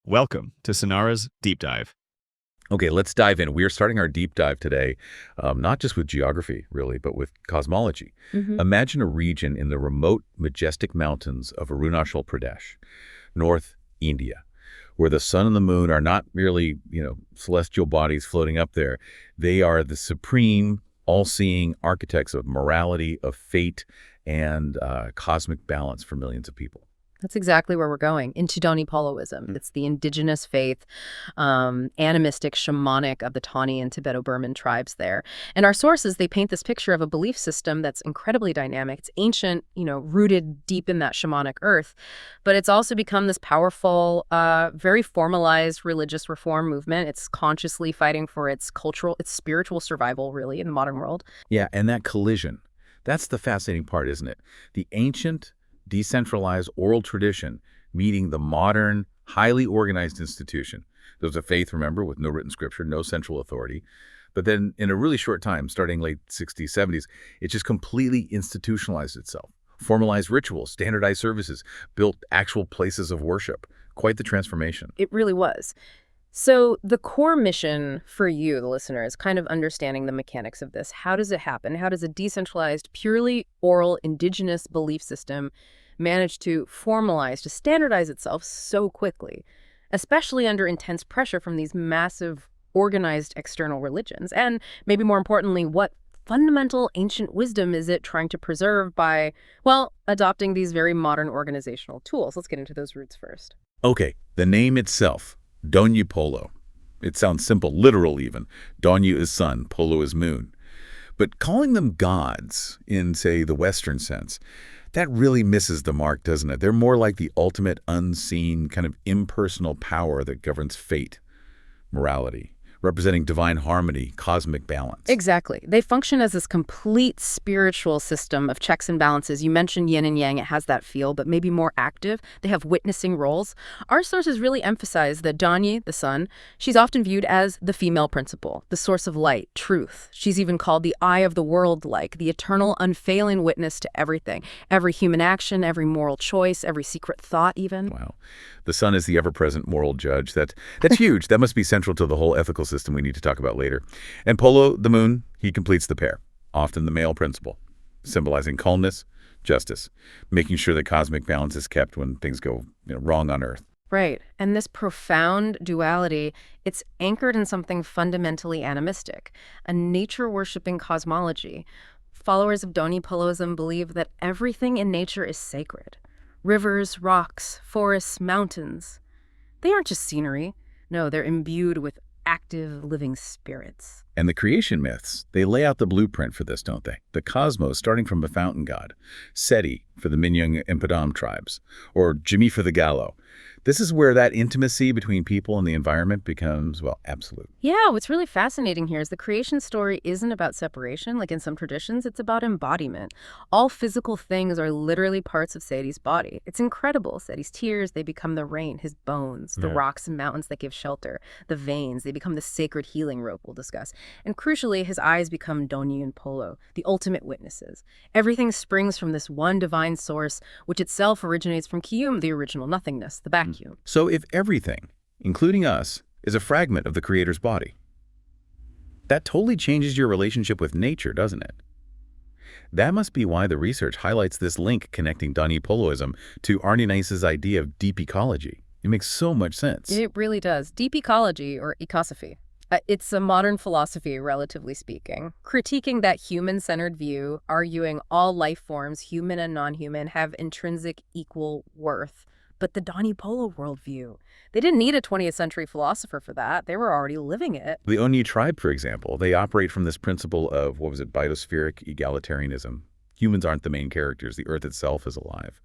Welcome to Sonara's Deep Dive. Okay, let's dive in. We are starting our deep dive today, not just with geography, really, but with cosmology. Imagine a region in the remote, majestic mountains of Arunachal Pradesh, North India, where the sun and the moon are not merely, celestial bodies floating up there. They are the supreme, all-seeing architects of morality, of fate, and cosmic balance for millions of people. That's exactly where we're going, into Donyi-Poloism. It's the indigenous faith, animistic, shamanic of the Tani and Tibeto-Burman tribes there. And our sources, they paint this picture of a belief system that's incredibly dynamic. It's ancient, rooted deep in that shamanic earth, but it's also become this powerful, very formalized religious reform movement. It's consciously fighting for its cultural, its spiritual survival, really, in the modern world. Yeah, and that collision, that's the fascinating part, isn't it? The ancient, decentralized oral tradition meeting the modern, highly organized institution. There's a faith, remember, with no written scripture, no central authority. But then in a really short time, starting late 60s, 70s, it just completely institutionalized itself. Formalized rituals, standardized services, built actual places of worship. Quite the transformation. It really was. So the core mission for you, the listener, is kind of understanding the mechanics of this. How does it happen? How does a decentralized, purely oral, indigenous belief system manage to formalize, to standardize itself so quickly, especially under intense pressure from these massive, organized external religions? And maybe more importantly, what fundamental ancient wisdom is it trying to preserve by, well, adopting these very modern organizational tools? Let's get into those roots first. Okay, the name itself. Donyi-Polo. It sounds simple, literal even. Donyi is sun, Polo is moon. But calling them gods in, say, the Western sense, that really misses the mark, doesn't it? They're more like the ultimate unseen, kind of impersonal power that governs fate, morality, representing divine harmony, cosmic balance. Exactly. They function as this complete spiritual system of checks and balances. You mentioned yin and yang. It has that feel, but maybe more active. They have witnessing roles. Our sources really emphasize that Donyi, the sun, she's often viewed as the female principle, the source of light, truth. She's even called the eye of the world, like the eternal, unfailing witness to everything. Every human action, every moral choice, every secret thought even. Wow. The sun is the ever-present moral judge. That's huge. That must be central to the whole ethical system we need to talk about later. And Polo, the moon, he completes the pair, often the male principle, symbolizing calmness, justice, making sure that cosmic balance is kept when things go wrong on Earth. Right. And this profound duality, it's anchored in something fundamentally animistic, a nature-worshipping cosmology. Followers of Donyi-Poloism believe that everything in nature is sacred. Rivers, rocks, forests, mountains. They aren't just scenery. No, they're imbued with active, living spirits. And the creation myths, they lay out the blueprint for this, don't they? The cosmos starting from a fountain god, Sedi for the Minyung and Padam tribes, or Jimi for the Gallo. This is where that intimacy between people and the environment becomes, well, absolute. Yeah, what's really fascinating here is the creation story isn't about separation, like in some traditions, it's about embodiment. All physical things are literally parts of Sedi's body. It's incredible. Sedi's tears, they become the rain, his bones, the rocks and mountains that give shelter, the veins, they become the sacred healing rope we'll discuss. And crucially, his eyes become Donyi and Polo, the ultimate witnesses. Everything springs from this one divine source, which itself originates from Kiyum, the original nothingness, the vacuum. So if everything, including us, is a fragment of the Creator's body, that totally changes your relationship with nature, doesn't it? That must be why the research highlights this link connecting Donyi-Poloism to Arunachal's idea of deep ecology. It makes so much sense. It really does. Deep ecology, or ecosophy. It's a modern philosophy, relatively speaking, critiquing that human-centered view, arguing all life forms, human and non-human, have intrinsic equal worth. But the Donyi-Polo worldview, they didn't need a 20th century philosopher for that. They were already living it. The Onyi tribe, for example, they operate from this principle of, biospheric egalitarianism. Humans aren't the main characters. The earth itself is alive.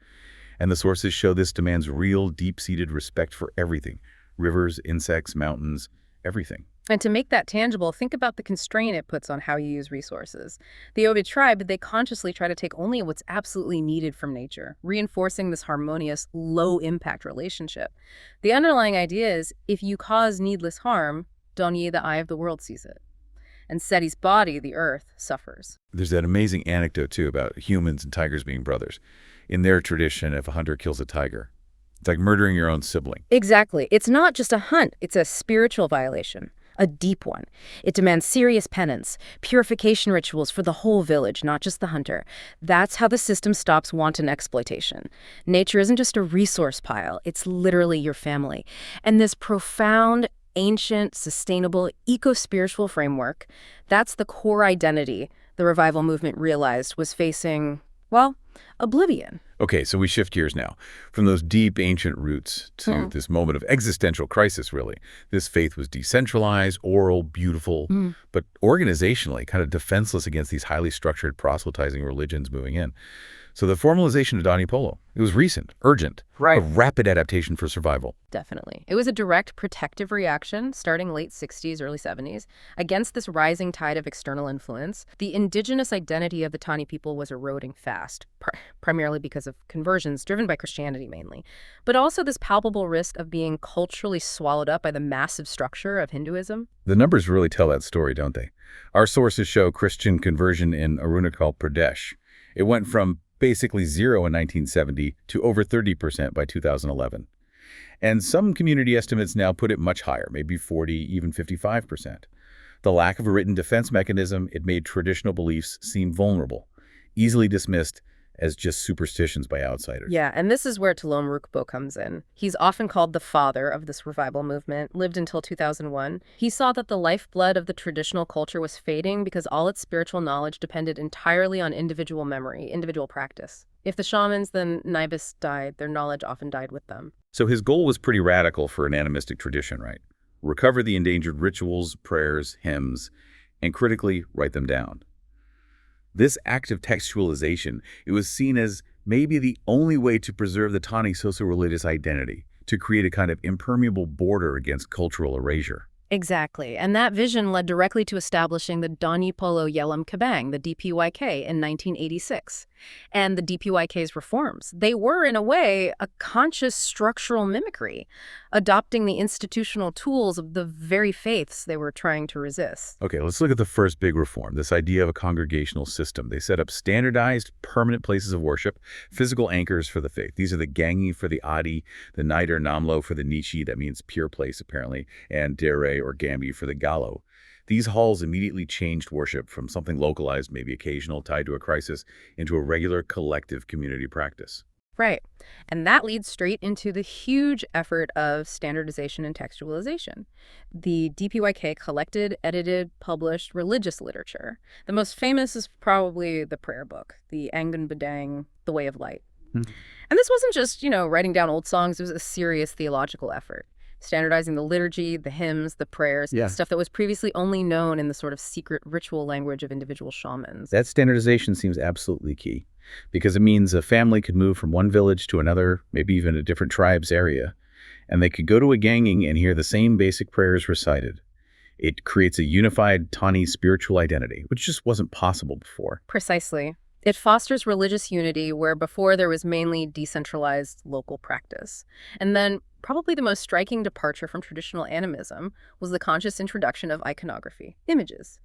And the sources show this demands real, deep-seated respect for everything. Rivers, insects, mountains, everything. And to make that tangible, think about the constraint it puts on how you use resources. The Obi tribe, they consciously try to take only what's absolutely needed from nature, reinforcing this harmonious, low-impact relationship. The underlying idea is, if you cause needless harm, Donyi, the eye of the world, sees it. And Sedi's body, the earth, suffers. There's that amazing anecdote, too, about humans and tigers being brothers. In their tradition, if a hunter kills a tiger, It's like murdering your own sibling. Exactly. It's not just a hunt, it's a spiritual violation. A deep one. It demands serious penance, purification rituals for the whole village, not just the hunter. That's how the system stops wanton exploitation. Nature isn't just a resource pile, it's literally your family. And this profound, ancient, sustainable, eco-spiritual framework, that's the core identity the revival movement realized was facing, well, oblivion. Okay, so we shift gears now from those deep ancient roots to this moment of existential crisis, really. This faith was decentralized, oral, beautiful, but organizationally kind of defenseless against these highly structured proselytizing religions moving in. So the formalization of Donyi-Polo, it was recent, urgent, a rapid adaptation for survival. Definitely. It was a direct protective reaction starting late 60s, early 70s against this rising tide of external influence. The indigenous identity of the Tani people was eroding fast, primarily because of conversions driven by Christianity mainly, but also this palpable risk of being culturally swallowed up by the massive structure of Hinduism. The numbers really tell that story, don't they? Our sources show Christian conversion in Arunachal Pradesh. It went from basically zero in 1970 to over 30% by 2011. And some community estimates now put it much higher, maybe 40, even 55%. The lack of a written defense mechanism, it made traditional beliefs seem vulnerable, easily dismissed as just superstitions by outsiders. Yeah, and this is where Arunachal comes in. He's often called the father of this revival movement, lived until 2001. He saw that the lifeblood of the traditional culture was fading because all its spiritual knowledge depended entirely on individual memory, individual practice. If the shamans, then naivists died, their knowledge often died with them. So his goal was pretty radical for an animistic tradition, right? Recover the endangered rituals, prayers, hymns, and critically write them down. This act of textualization, it was seen as maybe the only way to preserve the Tani socio-religious identity, to create a kind of impermeable border against cultural erasure. Exactly, and that vision led directly to establishing the Donyi-Polo Yelam Kabang, the DPYK, in 1986. And the DPYK's reforms, they were, in a way, a conscious structural mimicry, adopting the institutional tools of the very faiths they were trying to resist. Okay, let's look at the first big reform, this idea of a congregational system. They set up standardized, permanent places of worship, physical anchors for the faith. These are the Gangi for the Adi, the Nider Namlo for the Nishi, that means pure place apparently, and Dere or Gambi for the Galo. These halls immediately changed worship from something localized, maybe occasional, tied to a crisis, into a regular collective community practice. Right. And that leads straight into the huge effort of standardization and textualization. The DPYK collected, edited, published religious literature. The most famous is probably the prayer book, the Angan Badang, The Way of Light. And this wasn't just, writing down old songs. It was a serious theological effort. Standardizing the liturgy, the hymns, the prayers, stuff that was previously only known in the sort of secret ritual language of individual shamans. That standardization seems absolutely key, because it means a family could move from one village to another, maybe even a different tribe's area, and they could go to a ganging and hear the same basic prayers recited. It creates a unified Tani spiritual identity, which just wasn't possible before. Precisely. It fosters religious unity where before there was mainly decentralized local practice. And then probably the most striking departure from traditional animism was the conscious introduction of iconography, images.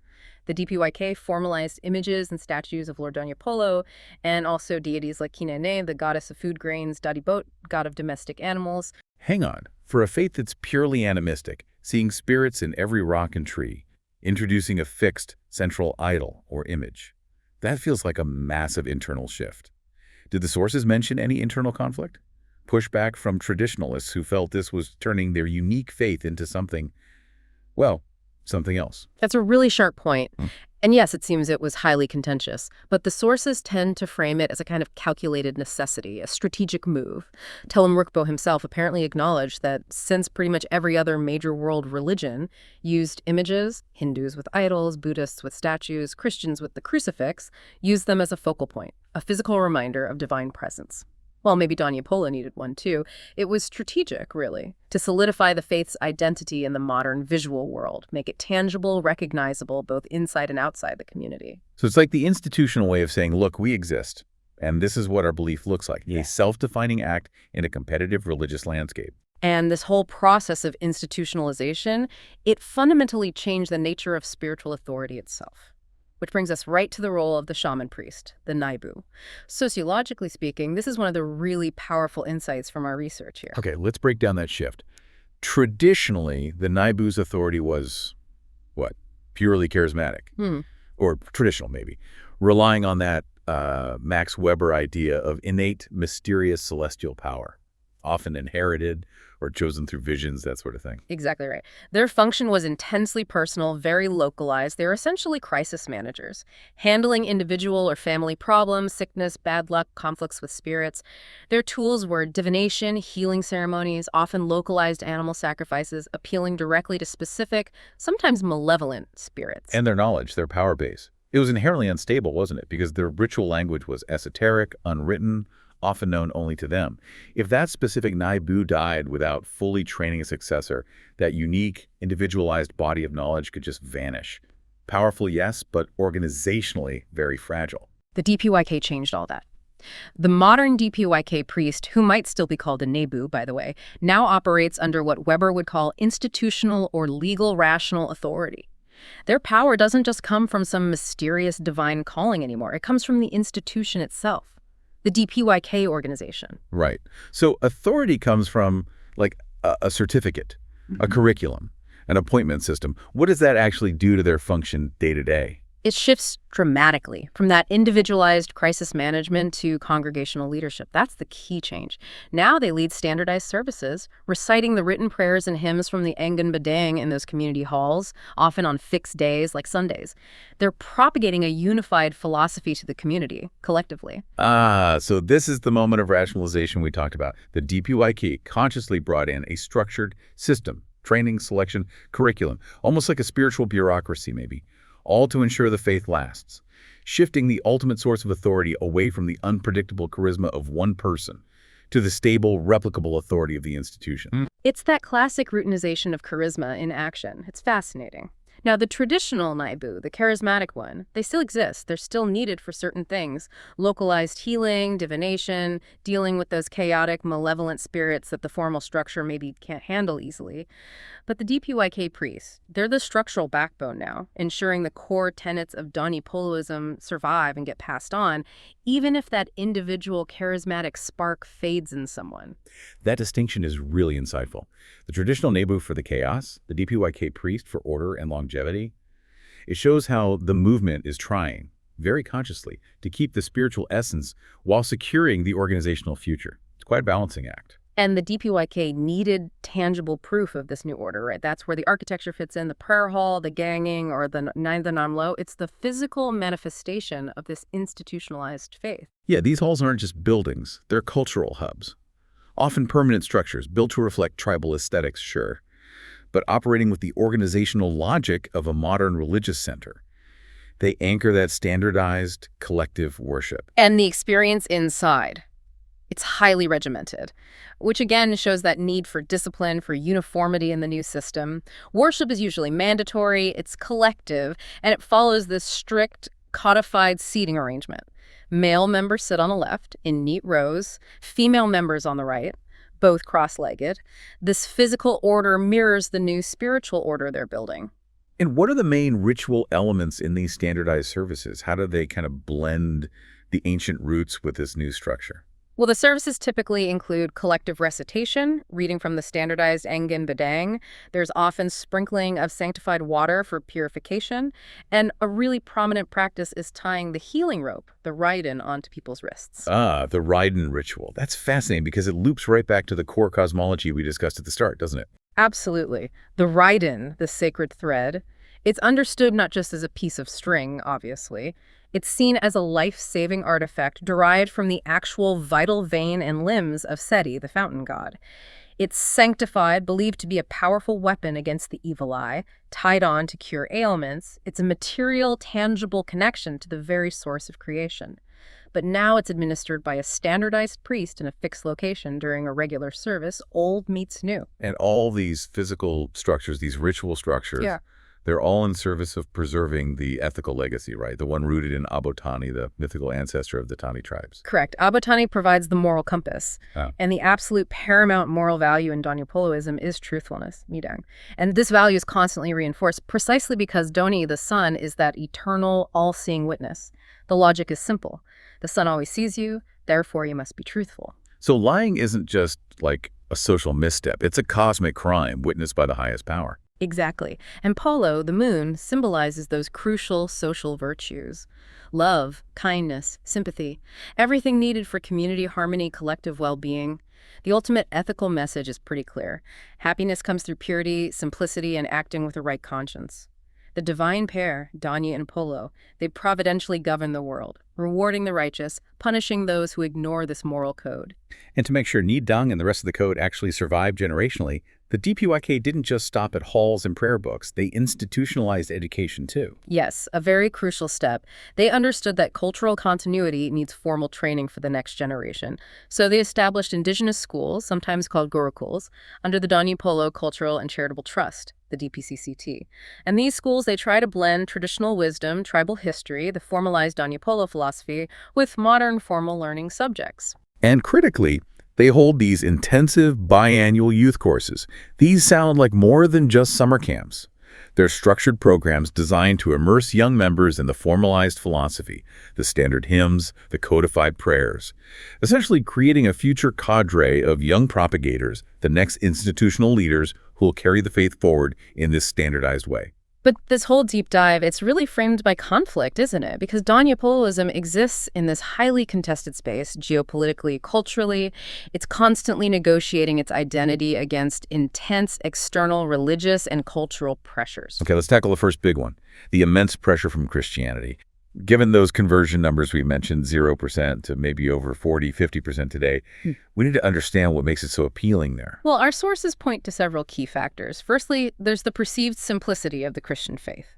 The DPYK formalized images and statues of Lord Donyi-Polo and also deities like Kinene, the goddess of food grains, Dadibot, god of domestic animals. Hang on. For a faith that's purely animistic, seeing spirits in every rock and tree, introducing a fixed central idol or image, that feels like a massive internal shift. Did the sources mention any internal conflict? Pushback from traditionalists who felt this was turning their unique faith into something, well, something else. That's a really sharp point. And yes, it seems it was highly contentious, but the sources tend to frame it as a kind of calculated necessity, a strategic move. Telem himself apparently acknowledged that since pretty much every other major world religion used images, Hindus with idols, Buddhists with statues, Christians with the crucifix, used them as a focal point, a physical reminder of divine presence. Well, maybe Donyi-Polo needed one too. It was strategic, really, to solidify the faith's identity in the modern visual world, make it tangible, recognizable, both inside and outside the community. So it's like the institutional way of saying, look, we exist, and this is what our belief looks like, a self-defining act in a competitive religious landscape. And this whole process of institutionalization, it fundamentally changed the nature of spiritual authority itself. which brings us right to the role of the shaman priest, the Naibu. Sociologically speaking, this is one of the really powerful insights from our research here. Okay, let's break down that shift. Traditionally, the Naibu's authority was, what, purely charismatic? Or traditional, maybe, relying on that Max Weber idea of innate, mysterious celestial power, often inherited or chosen through visions, that sort of thing. Exactly right. Their function was intensely personal, very localized. They were essentially crisis managers, handling individual or family problems, sickness, bad luck, conflicts with spirits. Their tools were divination, healing ceremonies, often localized animal sacrifices, appealing directly to specific, sometimes malevolent spirits. And their knowledge, their power base. It was inherently unstable, wasn't it? Because their ritual language was esoteric, unwritten, often known only to them. If that specific Naibu died without fully training a successor, that unique, individualized body of knowledge could just vanish. Powerful, yes, but organizationally very fragile. The DPYK changed all that. The modern DPYK priest, who might still be called a Naibu, by the way, now operates under what Weber would call institutional or legal rational authority. Their power doesn't just come from some mysterious divine calling anymore. It comes from the institution itself. The DPYK organization. Right. So authority comes from, like, a certificate, a curriculum, an appointment system. What does that actually do to their function day to day? It shifts dramatically from that individualized crisis management to congregational leadership. That's the key change. Now they lead standardized services, reciting the written prayers and hymns from the Engen Bedang in those community halls, often on fixed days like Sundays. They're propagating a unified philosophy to the community, collectively. So this is the moment of rationalization we talked about. The DPYK consciously brought in a structured system, training, selection, curriculum, almost like a spiritual bureaucracy maybe, all to ensure the faith lasts, shifting the ultimate source of authority away from the unpredictable charisma of one person to the stable, replicable authority of the institution. It's that classic routinization of charisma in action. It's fascinating. Now, the traditional Naibu, the charismatic one, they still exist. They're still needed for certain things. Localized healing, divination, dealing with those chaotic, malevolent spirits that the formal structure maybe can't handle easily. But the DPYK priests, they're the structural backbone now, ensuring the core tenets of Donyi-Poloism survive and get passed on, even if that individual charismatic spark fades in someone. That distinction is really insightful. The traditional Naibu for the chaos, the DPYK priest for order and longevity. It shows how the movement is trying, very consciously, to keep the spiritual essence while securing the organizational future. It's quite a balancing act. And the DPYK needed tangible proof of this new order, right? That's where the architecture fits in, the prayer hall, the ganging, or the Namlo. It's the physical manifestation of this institutionalized faith. Yeah, these halls aren't just buildings. They're cultural hubs. Often permanent structures, built to reflect tribal aesthetics, sure, but operating with the organizational logic of a modern religious center. They anchor that standardized collective worship. And the experience inside. It's highly regimented, which again shows that need for discipline, for uniformity in the new system. Worship is usually mandatory, it's collective, and it follows this strict, codified seating arrangement. Male members sit on the left in neat rows, female members on the right, both cross-legged. This physical order mirrors the new spiritual order they're building. And what are the main ritual elements in these standardized services? How do they kind of blend the ancient roots with this new structure? Well, the services typically include collective recitation, reading from the standardized Engen Bedang. There's often sprinkling of sanctified water for purification. And a really prominent practice is tying the healing rope, the reiden, onto people's wrists. Ah, the reiden ritual. That's fascinating because it loops right back to the core cosmology we discussed at the start, doesn't it? Absolutely. The reiden, the sacred thread, it's understood not just as a piece of string, obviously. It's seen as a life-saving artifact derived from the actual vital vein and limbs of Sedi, the fountain god. It's sanctified, believed to be a powerful weapon against the evil eye, tied on to cure ailments. It's a material, tangible connection to the very source of creation. But now it's administered by a standardized priest in a fixed location during a regular service. Old meets new. And all these physical structures, these ritual structures, They're all in service of preserving the ethical legacy, right? The one rooted in Tani, the mythical ancestor of the Tani tribes. Correct. Tani provides the moral compass. Ah. And the absolute paramount moral value in Donyi-Poloism is truthfulness, midang. And this value is constantly reinforced precisely because Donyi, the sun, is that eternal, all-seeing witness. The logic is simple. The sun always sees you, therefore you must be truthful. So lying isn't just like a social misstep. It's a cosmic crime witnessed by the highest power. Exactly. And Polo, the moon, symbolizes those crucial social virtues. Love, kindness, sympathy, everything needed for community harmony, collective well-being. The ultimate ethical message is pretty clear. Happiness comes through purity, simplicity, and acting with a right conscience. The divine pair, Donyi and Polo, they providentially govern the world, rewarding the righteous, punishing those who ignore this moral code. And to make sure Nidang and the rest of the code actually survive generationally, the DPYK didn't just stop at halls and prayer books. They institutionalized education too. Yes, a very crucial step. They understood that cultural continuity needs formal training for the next generation. So they established indigenous schools, sometimes called gurukuls, under the Donyi-Polo Cultural and Charitable Trust, the DPCCT. And these schools, they try to blend traditional wisdom, tribal history, the formalized Donyi-Polo philosophy, with modern formal learning subjects. And critically, they hold these intensive biannual youth courses. These sound like more than just summer camps. They're structured programs designed to immerse young members in the formalized philosophy, the standard hymns, the codified prayers, essentially creating a future cadre of young propagators, the next institutional leaders who will carry the faith forward in this standardized way. But this whole deep dive, it's really framed by conflict, isn't it? Because Donyi-Poloism exists in this highly contested space, geopolitically, culturally. It's constantly negotiating its identity against intense external religious and cultural pressures. Okay, let's tackle the first big one, the immense pressure from Christianity. Given those conversion numbers we mentioned, 0% to maybe over 40, 50% today, we need to understand what makes it so appealing there. Well, our sources point to several key factors. Firstly, there's the perceived simplicity of the Christian faith.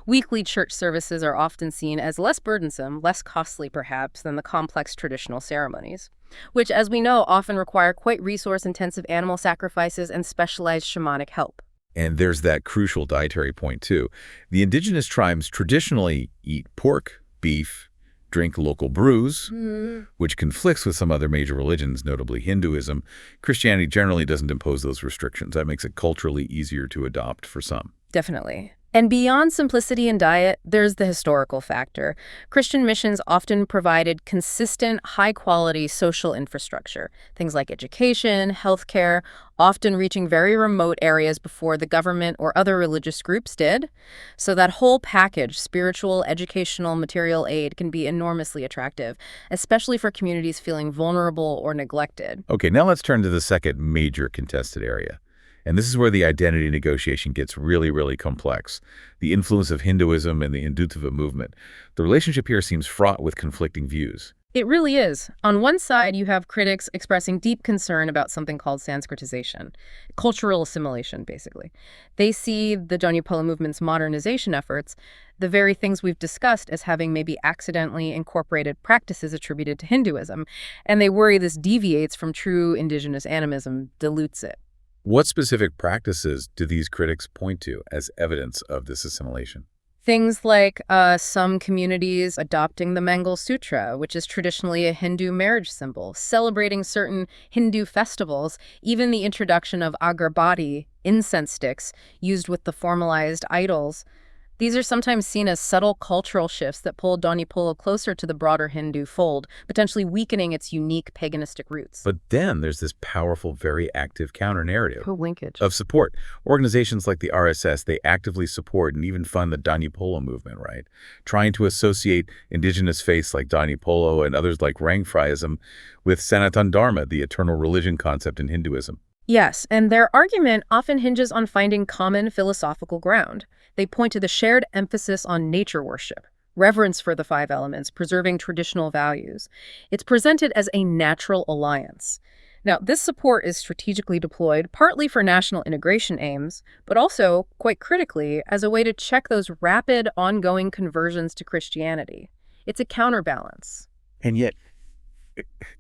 Weekly church services are often seen as less burdensome, less costly perhaps, than the complex traditional ceremonies, which, as we know, often require quite resource-intensive animal sacrifices and specialized shamanic help. And there's that crucial dietary point, too. The indigenous tribes traditionally eat pork, beef, drink local brews, which conflicts with some other major religions, notably Hinduism. Christianity generally doesn't impose those restrictions. That makes it culturally easier to adopt for some. Definitely. And beyond simplicity in diet, there's the historical factor. Christian missions often provided consistent, high-quality social infrastructure, things like education, healthcare, often reaching very remote areas before the government or other religious groups did. So that whole package, spiritual, educational, material aid, can be enormously attractive, especially for communities feeling vulnerable or neglected. Okay, now let's turn to the second major contested area. And this is where the identity negotiation gets really, really complex. The influence of Hinduism and the Hinduism movement. The relationship here seems fraught with conflicting views. It really is. On one side, you have critics expressing deep concern about something called Sanskritization, cultural assimilation, basically. They see the Donyi-Polo movement's modernization efforts, the very things we've discussed, as having maybe accidentally incorporated practices attributed to Hinduism, and they worry this deviates from true indigenous animism, dilutes it. What specific practices do these critics point to as evidence of this assimilation? Things like some communities adopting the Mangal Sutra, which is traditionally a Hindu marriage symbol, celebrating certain Hindu festivals, even the introduction of agarbati, incense sticks, used with the formalized idols. These are sometimes seen as subtle cultural shifts that pull Donyi-Polo closer to the broader Hindu fold, potentially weakening its unique paganistic roots. But then there's this powerful, very active counter-narrative linkage of support. Organizations like the RSS, they actively support and even fund the Donyi-Polo movement, right? Trying to associate indigenous faiths like Donyi-Polo and others like Rangphraism with Sanatan Dharma, the eternal religion concept in Hinduism. Yes, and their argument often hinges on finding common philosophical ground. They point to the shared emphasis on nature worship, reverence for the five elements, preserving traditional values. It's presented as a natural alliance. Now, this support is strategically deployed partly for national integration aims, but also, quite critically, as a way to check those rapid, ongoing conversions to Christianity. It's a counterbalance. And yet,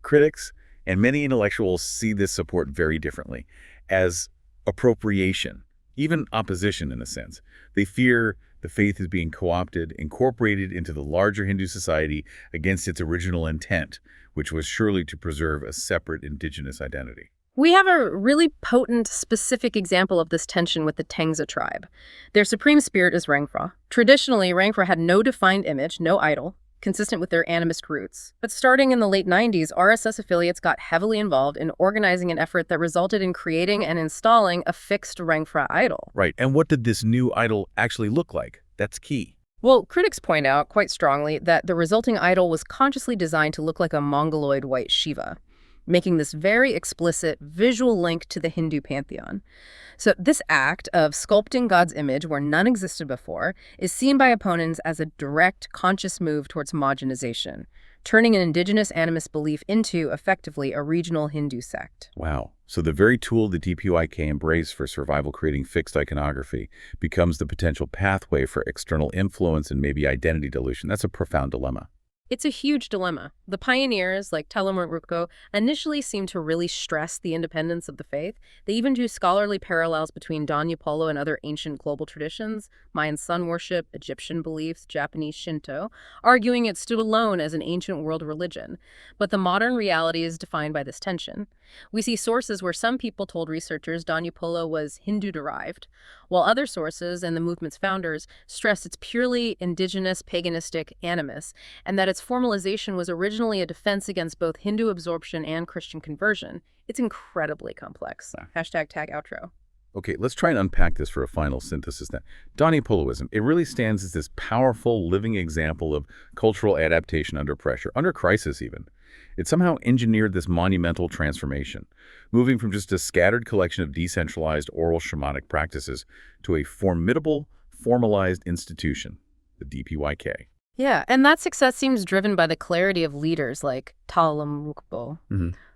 critics and many intellectuals see this support very differently, as appropriation, even opposition in a sense. They fear the faith is being co-opted, incorporated into the larger Hindu society against its original intent, which was surely to preserve a separate indigenous identity. We have a really potent, specific example of this tension with the Tengsa tribe. Their supreme spirit is Rangfra. Traditionally, Rangfra had no defined image, no idol, consistent with their animist roots. But starting in the late 90s, RSS affiliates got heavily involved in organizing an effort that resulted in creating and installing a fixed Rangfra idol. Right, and what did this new idol actually look like? That's key. Well, critics point out quite strongly that the resulting idol was consciously designed to look like a Mongoloid white Shiva, making this very explicit visual link to the Hindu pantheon. So this act of sculpting God's image where none existed before is seen by opponents as a direct, conscious move towards homogenization, turning an indigenous animist belief into, effectively, a regional Hindu sect. Wow. So the very tool the DPYK embraced for survival, creating fixed iconography, becomes the potential pathway for external influence and maybe identity dilution. That's a profound dilemma. It's a huge dilemma. The pioneers, like Telemaruko, initially seemed to really stress the independence of the faith. They even drew scholarly parallels between Donyi-Polo and other ancient global traditions, Mayan sun worship, Egyptian beliefs, Japanese Shinto, arguing it stood alone as an ancient world religion. But the modern reality is defined by this tension. We see sources where some people told researchers Donyi-Polo was Hindu-derived, while other sources and the movement's founders stressed it's purely indigenous, paganistic animus, and that its formalization was originally a defense against both Hindu absorption and Christian conversion. It's incredibly complex. Hashtag tag outro. Okay, let's try and unpack this for a final synthesis then. Donyi-Poloism, it really stands as this powerful living example of cultural adaptation under pressure, under crisis even. It somehow engineered this monumental transformation, moving from just a scattered collection of decentralized oral shamanic practices to a formidable, formalized institution, the DPYK. Yeah, and that success seems driven by the clarity of leaders like Telemaruko,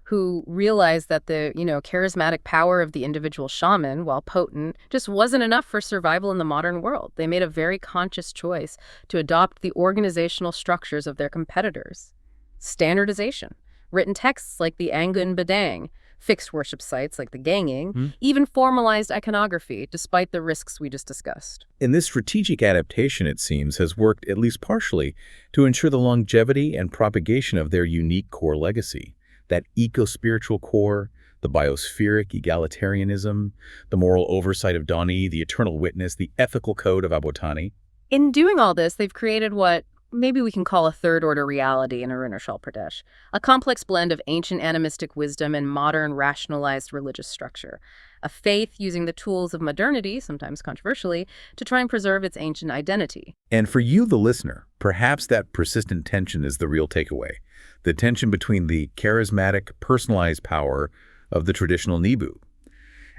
who realized that the, charismatic power of the individual shaman, while potent, just wasn't enough for survival in the modern world. They made a very conscious choice to adopt the organizational structures of their competitors. Standardization, written texts like the Angun Badang, fixed worship sites like the Ganging, even formalized iconography, despite the risks we just discussed. And this strategic adaptation, it seems, has worked, at least partially, to ensure the longevity and propagation of their unique core legacy. That eco-spiritual core, the biospheric egalitarianism, the moral oversight of Donyi, the eternal witness, the ethical code of Tani. In doing all this, they've created what maybe we can call a third-order reality in Arunachal Pradesh, a complex blend of ancient animistic wisdom and modern rationalized religious structure, a faith using the tools of modernity, sometimes controversially, to try and preserve its ancient identity. And for you, the listener, perhaps that persistent tension is the real takeaway, the tension between the charismatic, personalized power of the traditional Nibu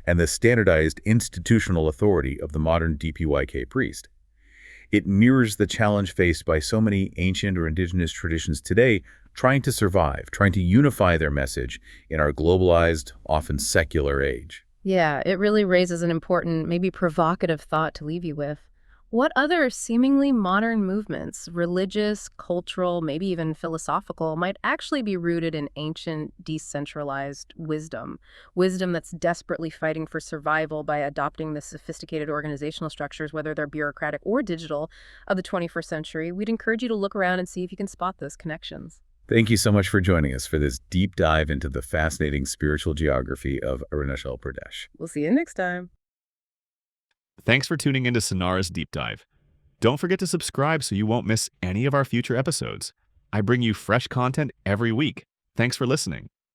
and the standardized institutional authority of the modern DPYK priest. It mirrors the challenge faced by so many ancient or indigenous traditions today, trying to survive, trying to unify their message in our globalized, often secular age. Yeah, it really raises an important, maybe provocative thought to leave you with. What other seemingly modern movements, religious, cultural, maybe even philosophical, might actually be rooted in ancient, decentralized wisdom? Wisdom that's desperately fighting for survival by adopting the sophisticated organizational structures, whether they're bureaucratic or digital, of the 21st century. We'd encourage you to look around and see if you can spot those connections. Thank you so much for joining us for this deep dive into the fascinating spiritual geography of Arunachal Pradesh. We'll see you next time. Thanks for tuning into Sonara's Deep Dive. Don't forget to subscribe so you won't miss any of our future episodes. I bring you fresh content every week. Thanks for listening.